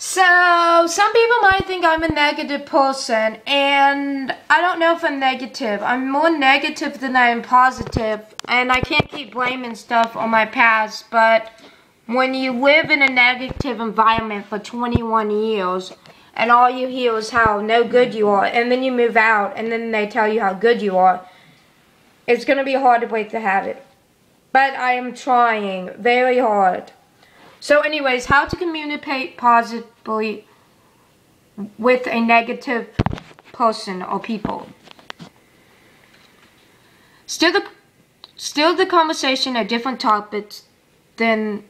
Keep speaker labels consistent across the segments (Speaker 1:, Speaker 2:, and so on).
Speaker 1: So, some people might think I'm a negative person, and I don't know if I'm negative. I'm more negative than I am positive, and I can't keep blaming stuff on my past, but when you live in a negative environment for 21 years, and all you hear is how no good you are, and then you move out, and then they tell you how good you are, it's going to be hard to break the habit. But I am trying very hard. So anyways, how to communicate positively with a negative person or people. Steer the conversation at different topics than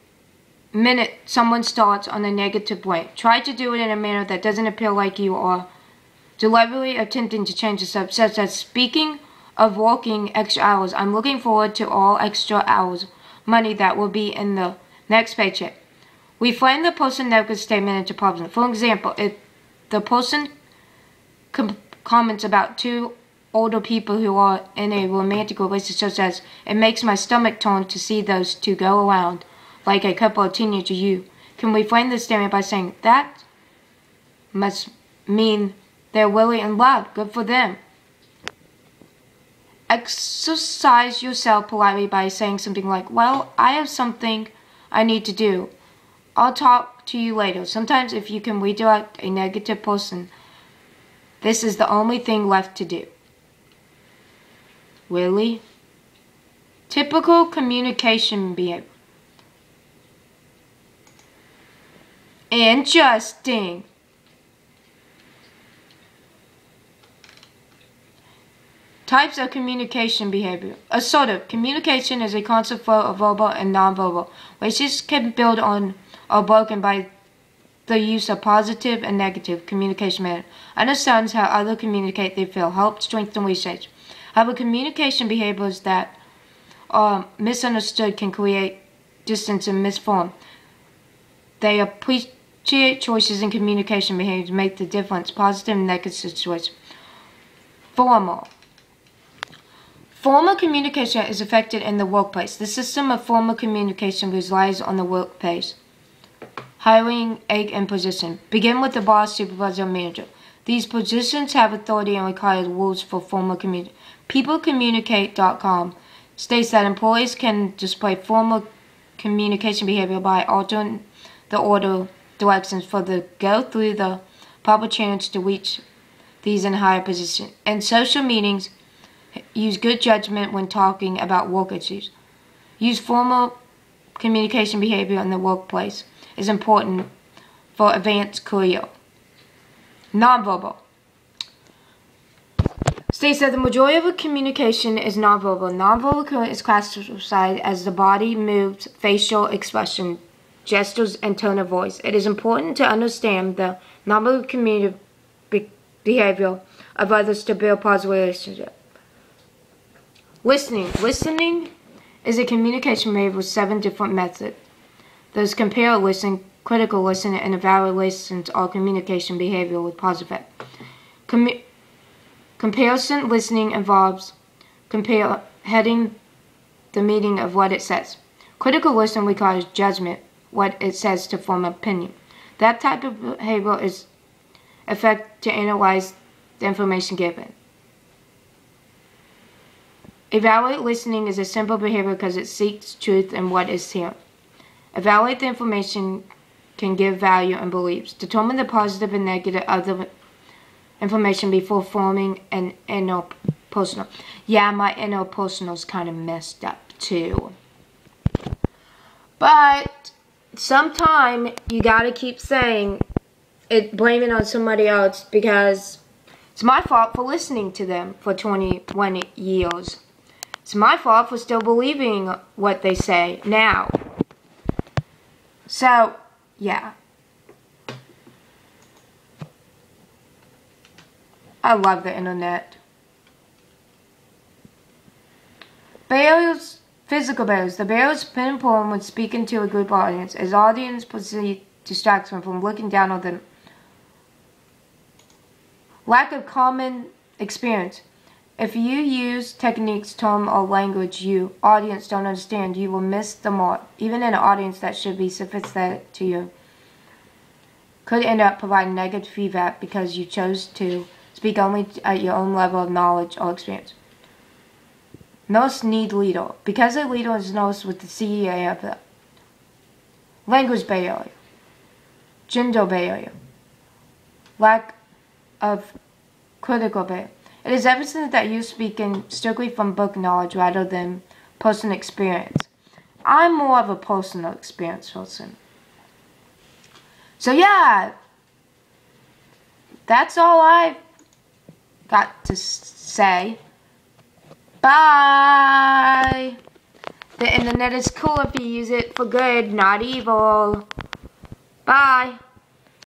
Speaker 1: minute someone starts on a negative way. Try to do it in a manner that doesn't appear like you are deliberately attempting to change the subject, such as speaking of working extra hours. I'm looking forward to all extra hours money that will be in the next paycheck. We frame the person's negative statement into positive. For example, if the person comments about two older people who are in a romantic relationship, such as, it makes my stomach turn to see those two go around like a couple of teenage you, can we frame the statement by saying, that must mean they're really in love. Good for them. Exercise yourself politely by saying something like, well, I have something I need to do. I'll talk to you later. Sometimes if you can redirect a negative person, this is the only thing left to do. Really? Typical communication behavior. Interesting. Types of communication behavior. Assertive. Communication is a concept for verbal and nonverbal, which can build on or broken by the use of positive and negative communication methods. Understands how others communicate they feel. Help strengthen research. However, communication behaviors that are misunderstood can create distance and misform. They appreciate choices in communication behaviors make the difference, positive and negative situations. Formal. Formal communication is effective in the workplace. The system of formal communication relies on the workplace. Hiring, and position. Begin with the boss, supervisor, or manager. These positions have authority and require rules for formal communication. PeopleCommunicate.com states that employees can display formal communication behavior by altering the order directions for the go through the proper channels to reach these in higher positions. In social meetings, use good judgment when talking about work issues. Use formal communication behavior in the workplace is important for advanced career. Nonverbal. States that the majority of communication is nonverbal. Nonverbal is classified as the body moves, facial expression, gestures, and tone of voice. It is important to understand the nonverbal communication behavior of others to build positive relationships. Listening. Listening is a communication behavior with 7 different methods. Those compare listening, critical listening, and evaluate listening are communication behavior with positive effect. Comparison listening involves heading the meaning of what it says. Critical listening requires judgment, what it says to form an opinion. That type of behavior is effective to analyze the information given. Evaluate listening is a simple behavior because it seeks truth in what is here. Evaluate the information can give value and beliefs. Determine the positive and negative of the information before forming an interpersonal. Yeah, my interpersonal is kind of messed up too. But sometime you gotta keep saying it, blaming on somebody else, because it's my fault for listening to them for 21 years. It's my fault for still believing what they say now. So, yeah. I love the internet. Barriers, physical barriers. The barriers pinpoint when speaking to a group audience, as audience perceive distraction from looking down on them. Lack of common experience. If you use techniques, term, or language you audience don't understand, you will miss the mark, even in an audience that should be sophisticated to you. could end up providing negative feedback because you chose to speak only at your own level of knowledge or experience. Notice need leader. Because the leader is noticed with the CEA of the language barrier, gender barrier, lack of critical barrier. It is evident that you're speaking strictly from book knowledge rather than personal experience. I'm more of a personal experience person. So yeah, that's all I've got to say. Bye! The internet is cool if you use it for good, not evil. Bye!